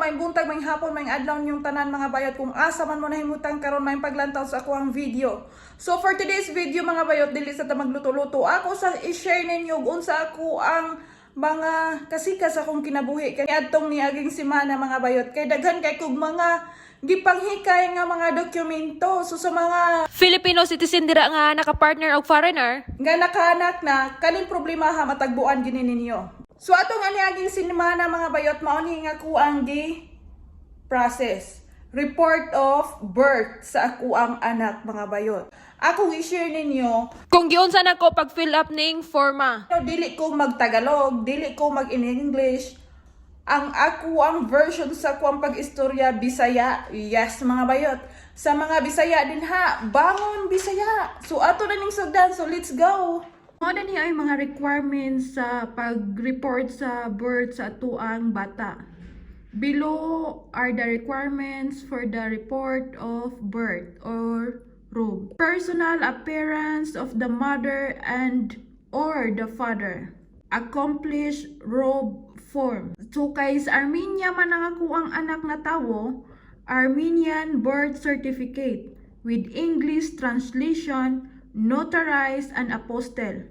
may buntag, may hapon, may adlaw yung tanan mga bayot. Kung asa man mo nahimutang karon may paglantaw sa ako ang video. So for today's video mga bayot, dili sa ta magluto-luto. Ako sa i-share ninyo unsa ako ang mga kasikas akong kinabuhi kay adtong niaging semana mga bayot. Kay daghan kay kog mga gipanghikay nga mga dokumento. So sa mga Filipino citizen dira nga naka-partner og foreigner nga nakaanak na kaning problema ha matagbuan gini ninyo. So atong aniaging semana mga bayot mauni nga ko ang process report of birth sa ako ang anak mga bayot. Akong i-share ninyo kung giunsa nako pag fill up ning forma. dili ko mag-Tagalog, dili ko mag-English. Ang ako ang version sa kuang pag-istorya Bisaya. Yes mga bayot. Sa mga Bisaya din ha, bangon Bisaya. So ato na ning sugdan, so let's go. Ano niya ay mga requirements sa pag-report sa birth sa atuang bata. Below are the requirements for the report of birth or ROB. Personal appearance of the mother and or the father. Accomplished ROB form. So kay sa Armenia man ang ako ang anak na tawo, Armenian birth certificate with English translation, notarized and apostle.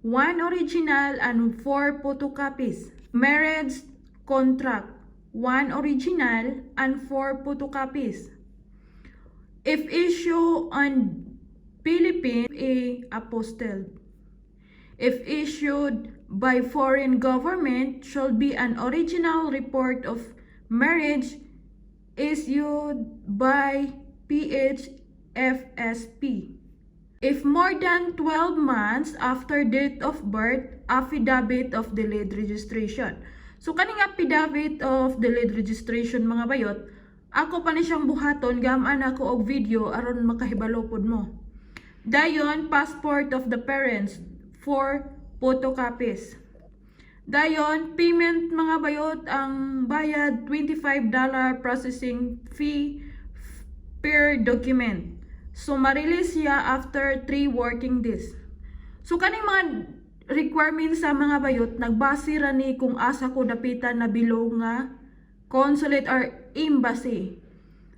1 original and 4 photocopies. Marriage contract, 1 original and 4 photocopies. If issued on Philippine, a apostille. If issued by foreign government, shall be an original report of marriage issued by PHFSP. If more than 12 months after date of birth, affidavit of delayed registration. So kaning affidavit of delayed registration mga bayot, ako pa ni siyang buhaton gaman ako og video aron makahibalo pod mo. Dayon passport of the parents, 4 photocopies. Dayon, payment mga bayot, ang bayad $25 processing fee per document. So, ma-release siya after 3 working days. So, kaning mga requirements sa mga bayot, nagbase ra ni kung asa ko dapitan na bilong nga consulate or embassy.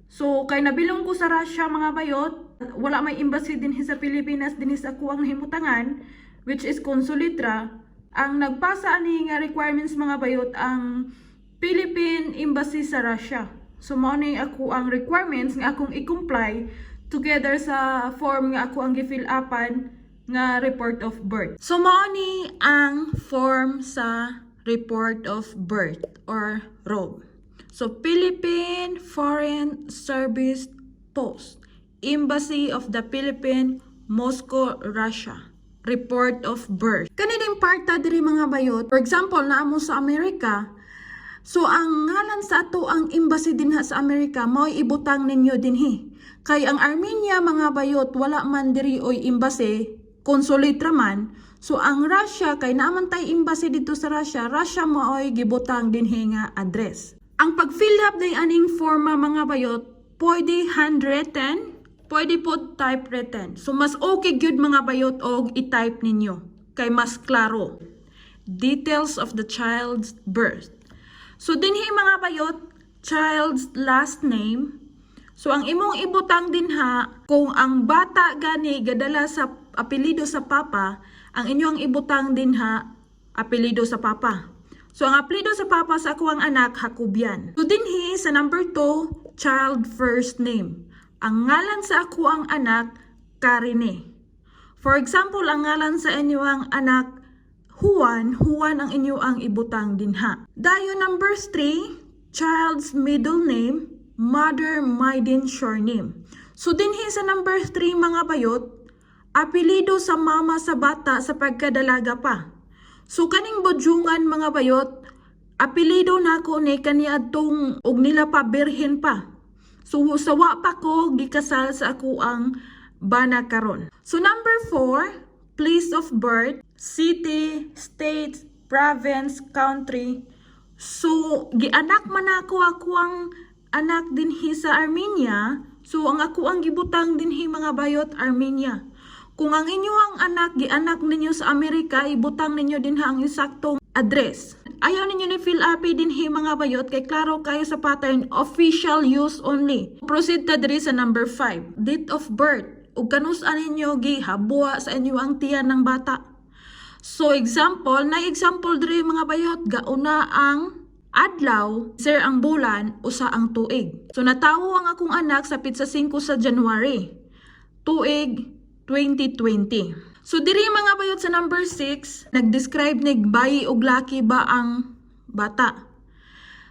So, kay nabilong ko sa Russia mga bayot, wala may embassy din sa Pilipinas, din sa ako ang nahimutangan, which is Consulitra. Ang nagpasa ani nga requirements mga bayot ang Philippine Embassy sa Russia. So mao ni ako ang requirements nga akong i-comply together sa form nga ako ang gi-fill upan nga report of birth. So mao ni ang form sa report of birth or ROB. So Philippine Foreign Service Post, Embassy of the Philippines, Moscow, Russia. Report of birth. Kani din parta diri mga bayot. For example, naamo sa Amerika. So ang ngalan sa ato ang embassy dinha sa Amerika mao ibutang ninyo dinhi. Kay ang Armenia mga bayot wala man diri oy embassy, consulate ra man. So ang Russia kay naaman tay embassy dito sa Russia, Russia maoy gibutang dinhi nga address. Ang pag-fill up day aning forma mga bayot, pwede handwritten, pwede po typewritten. So, mas okay good mga bayot og i-type ninyo. Kay mas klaro. Details of the child's birth. So, dinhi mga bayot, child's last name. So, ang imong ibutang dinha, kung ang bata gani gadala sa apelido sa papa, ang inyong ibutang dinha, apelido sa papa. So, ang apelido sa papa sa ako ang anak, Hakubyan. So, dinhi sa number 2, child first name. Ang ngalan sa ako ang anak, Karine. For example, ang ngalan sa inyo ang anak, Juan, Juan ang inyo ang ibutang dinha. Dayon number 3, child's middle name, mother maiden surname. So dinhi sa number 3 mga bayot, apelido sa mama sa bata sa pagkadalaga pa. So kaning bodyungan mga bayot, apelido nako ni kaniadtong og nila pa birhen pa. So, sawa pa ko gikasal sa ako ang bana karon. So, number 4, place of birth, city, state, province, country. So, gianak man ako ang anak dinhi sa Armenia. So, ang ako ang gibutang dinhi mga bayot, Armenia. Kung ang inyo ang anak, gianak ninyo sa Amerika, ibutang ninyo din ang isaktong address. Ayaw ninyo ni fill up din mga bayot kay klaro kayo sa pattern official use only. Proceed ta diri sa number 5. Date of birth. Ug kanus-an ninyo gihabwa sa inyo ang tiyan ng bata. So example diri mga bayot gauna ang adlaw, sir ang bulan, usa ang tuig. So natawo ang akong anak sa pitsa 5 sa January. Tuig 2020. So diri mga bayot sa number 6, nag-describe nig bayi og laki ba ang bata.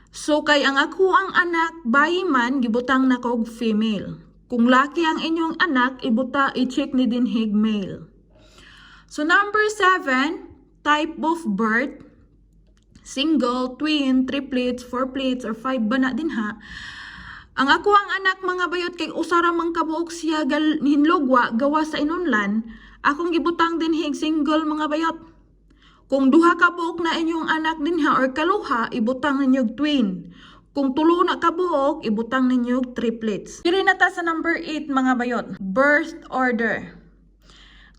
So kay ang ako ang anak bayi man gibutang na kog female. Kung laki ang inyong anak i-check ni dinhig male. So number 7, type of birth, single, twin, triplets, fourplets or 5 ba na din ha. Ang ako ang anak mga bayot kay usara man kabuok siya hinlogwa gawa sa inunlan, akong gibutang din hig single mga bayot. Kung duha ka buok na inyong anak dinha or kaluha, ibutang ninyog twin. Kung tulo na ka buok, ibutang ninyog triplets. Diri na ta sa number 8 mga bayot. Birth order.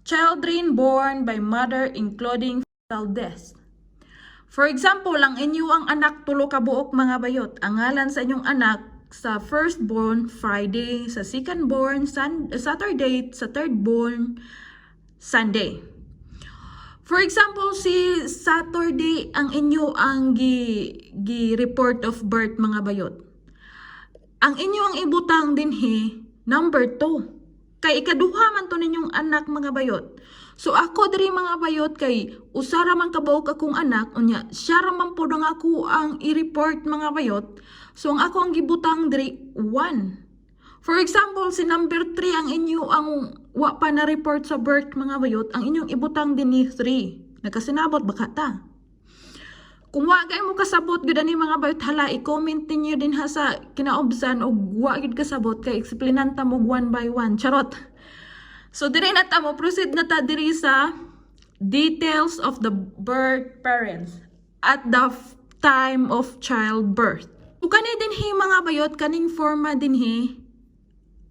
Children born by mother including fetal death. For example, ang inyo ang anak tulo ka buok mga bayot. Ang ngalan sa inyong anak sa firstborn Friday, sa secondborn Saturday, sa thirdborn Sunday. For example, si Saturday ang inyo ang report of birth mga bayot. Ang inyo ang ibutang dinhi number 2. Kay ikaduha man to ninyong anak mga bayot. So ako diri mga bayot kay usara man kabuok akong anak unya siya ra man pud ang ako ang i-report mga bayot. So ang ako ang gibutang diri 1. For example, si number 3 ang inyo ang wa pa na report sa birth mga bayot, ang inyong ibutang din ni 3. Nakasinabot baka ta. Kung wa kay mo kasabot gud ani mga bayot hala i-comment niyo din ha sa kinaobsan og wa gid kasabot kay explainan ta mo 1 by 1. Charot. So diri na ta mo proceed na ta diri sa details of the birth parents at the time of childbirth. Kung kani dinhi mga bayot kaning forma dinhi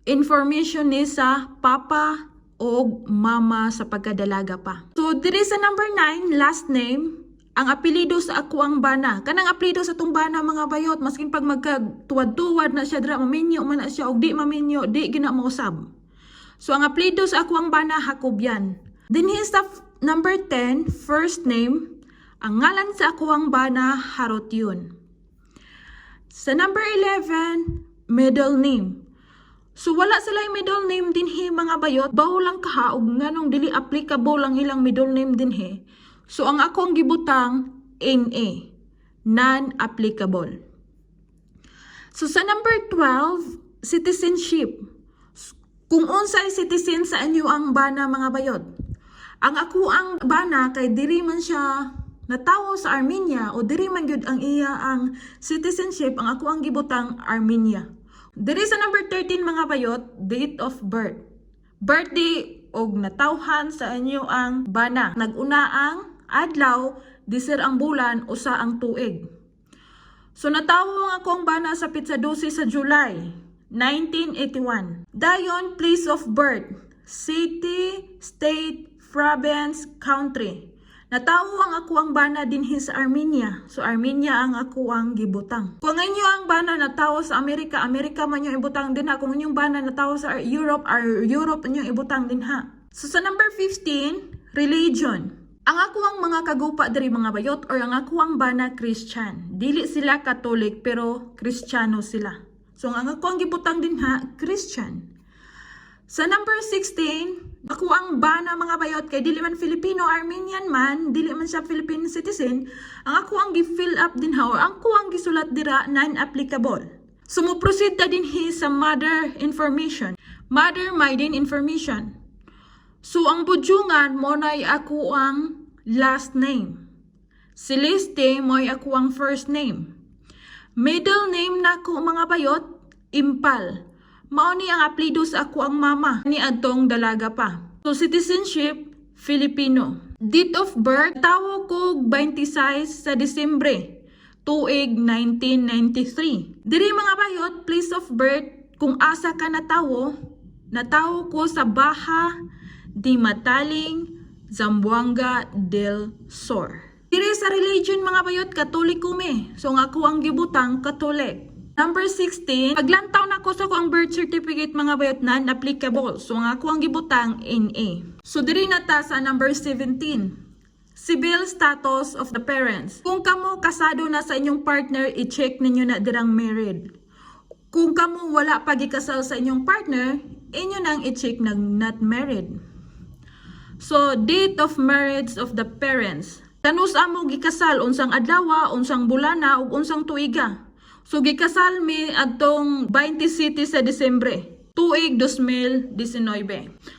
information ni sa papa o mama sa pagkadalaga pa. So diri sa number 9 last name, ang apelyido sa ako ang bana. Kanang apelyido sa tong bana mga bayot maskin pag magkatuwad-tuwad na siya dira maminyo man na siya og di maminyo di gina mausab. So ang apelyido sa ako ang bana Jacob yan. Dinhi sa number 10 first name, ang ngalan sa ako ang bana Harot yun. Sa number 11 middle name. So wala sila middle name dinhi mga bayot, bawo lang kaha og nganong dili applicable lang ilang middle name dinhi. So ang akong gibutang NA, non-applicable. So sa number 12, citizenship. Kung unsay citizen sa inyo ang bana mga bayot. Ang ako ang bana kay diri man siya natawo sa Armenia o diri man gyud ang iya ang citizenship, ang ako ang gibutang Armenia. Diri sa number 13 mga bayot, date of birth. Birthday og natawhan sa inyo ang bana. Naguna ang adlaw, disir ang bulan, usa ang tuig. So natawo nga akong bana sa pitsa 12 sa July 1981. Dayon place of birth, city, state, province, country. Natawo ang ako ang bana dinhi sa Armenia. So Armenia ang ako ang gibutang. Kung inyo ang bana natawo sa Amerika, Amerika man yung ibutang din ha. Kung inyong bana natawo sa Europe, Europe inyong ibutang din ha. So sa number 15, religion. Ang ako ang mga kagupa diri mga bayot or ang ako ang bana Christian. Dili sila Catholic pero Kristiyano sila. So ang ako ang gibutang din ha, Christian. Sa number 16, ako ang bana mga bayot kay dili man Filipino, Armenian man, dili man siya Philippine citizen, ang ako ang gi-fill up din ha or ang ako ang gisulat dira non-applicable. So mo proceed ta din hi sa mother information. Mother maiden information. So ang budjungan mo nay ako ang last name. Celeste mo'y ako ang first name. Middle name nako mga bayot, Impal. Mao ni ang apelyido sa ako ang mama ni adtong dalaga pa. So citizenship, Filipino. Date of birth, tawo ko 26 sa Disyembre, tuig 1993. Diri mga bayot, place of birth, kung asa ka natawo ko sa Baja di Mataling, Zamboanga del Sur. Diri sa religion mga bayot, Katoliko me. So nga ako ang gibutang Katolik. Number 16, paglantaw na ko sa ko ang birth certificate mga bayot non-applicable. So nga ako ang gibutang NA. So diri na ta sa number 17. Civil status of the parents. Kung kamo kasado na sa inyong partner, i-check ninyo na dirang married. Kung kamo wala pa gikasal sa inyong partner, inyo nang i-check na not married. So, date of marriage of the parents. Kanus amo gikasal unsang adlaw, unsang bulana ug unsang tuiga. So gikasal mi adtong 27 sa Disyembre, tuig 2019.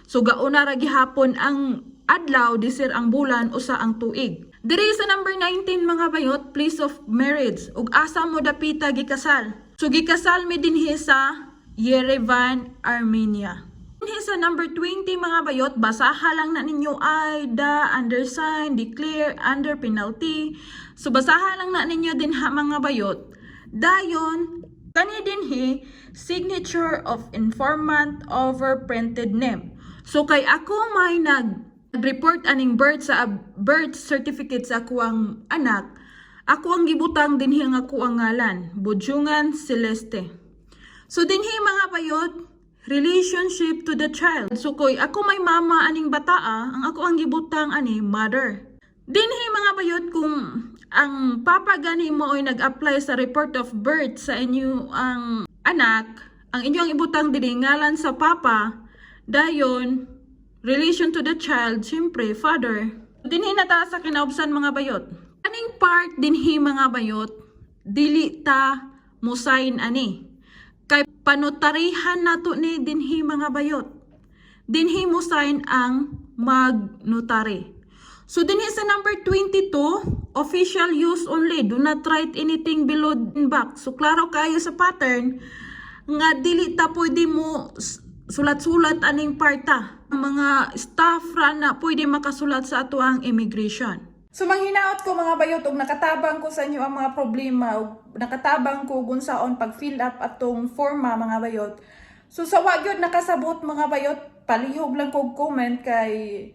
So gauna ra gihapon ang adlaw, disir ang bulan usa ang tuig. Diri sa number 19 mga bayot, place of marriage ug asa mo dapita gikasal. So gikasal mi dinhi sa Yerevan, Armenia. Dinhi sa number 20 mga bayot, basaha lang na ninyo ay the, undersign, declare, under penalty. So basaha lang na ninyo din ha mga bayot. Dayon, kani dinhi signature of informant over printed name. So kay ako may nag-report aning birth sa birth certificate sa ako ang anak, ako ang gibutang dinhi nga ako ang ngalan, Budjungan Celeste. So dinhi mga bayot, relationship to the child. So koy ako may mama aning bataa, ang ako ang gibutang ani mother. Dinhi mga bayot kung ang papa gani mo ay nag-apply sa report of birth sa inyo ang anak, ang inyong ibutang diri ngalan sa papa, dayon relation to the child, siyempre father. Dinhi na ta sa kinaubsan mga bayot. Aning part dinhi mga bayot, dili ta mo sign ani. Kay panotarihan nato ni dinhi mga bayot. Dinhi mo sign ang magnotary. So dinhi sa number 22, official use only. Do not write anything below and back. So klaro kayo sa pattern nga dili ta pwede mo sulat-sulat aning parta. Ang mga staff ra na pwede makasulat sa ato ang immigration. So manghinaot ko mga bayot ug nakatabang ko sa inyo ang mga problema ug nakatabang ko gunsaon pag fill up atong forma mga bayot. So sa wagyod nakasabot mga bayot, palihog lang kog comment kay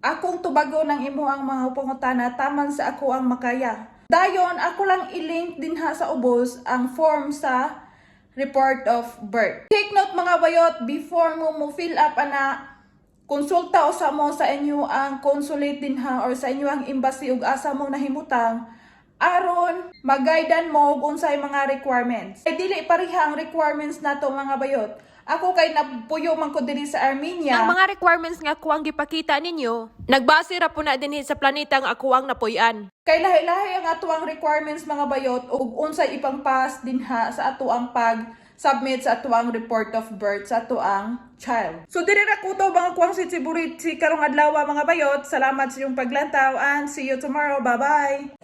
akong tubago ng imo ang mga pangutana taman sa ako ang makaya. Dayon ako lang i-link din ha sa ubos ang form sa report of birth. Take note mga bayot, before mo fill up ana, konsulta usa mo sa inyo ang consulate din ha or sa inyo ang embassy ug asa mo nahimutang aron mag-guidean mo kung unsay mga requirements. Ay dili pareha ang requirements nato mga bayot. Ako kay napuyo man ko diri sa Armenia. Ang mga requirements nga ako ang gipakita ninyo, nagbase ra po na dinhi sa planeta nga ako ang napuy-an. Kay lahi-lahi ang ato ang requirements mga bayot ug unsay ipang-pass din ha sa ato ang pag-submit sa ato ang report of birth sa ato ang child. So diri ra ko to mga kuwang si karong adlaw mga bayot. Salamat sa iyong paglantaw and see you tomorrow. Bye-bye.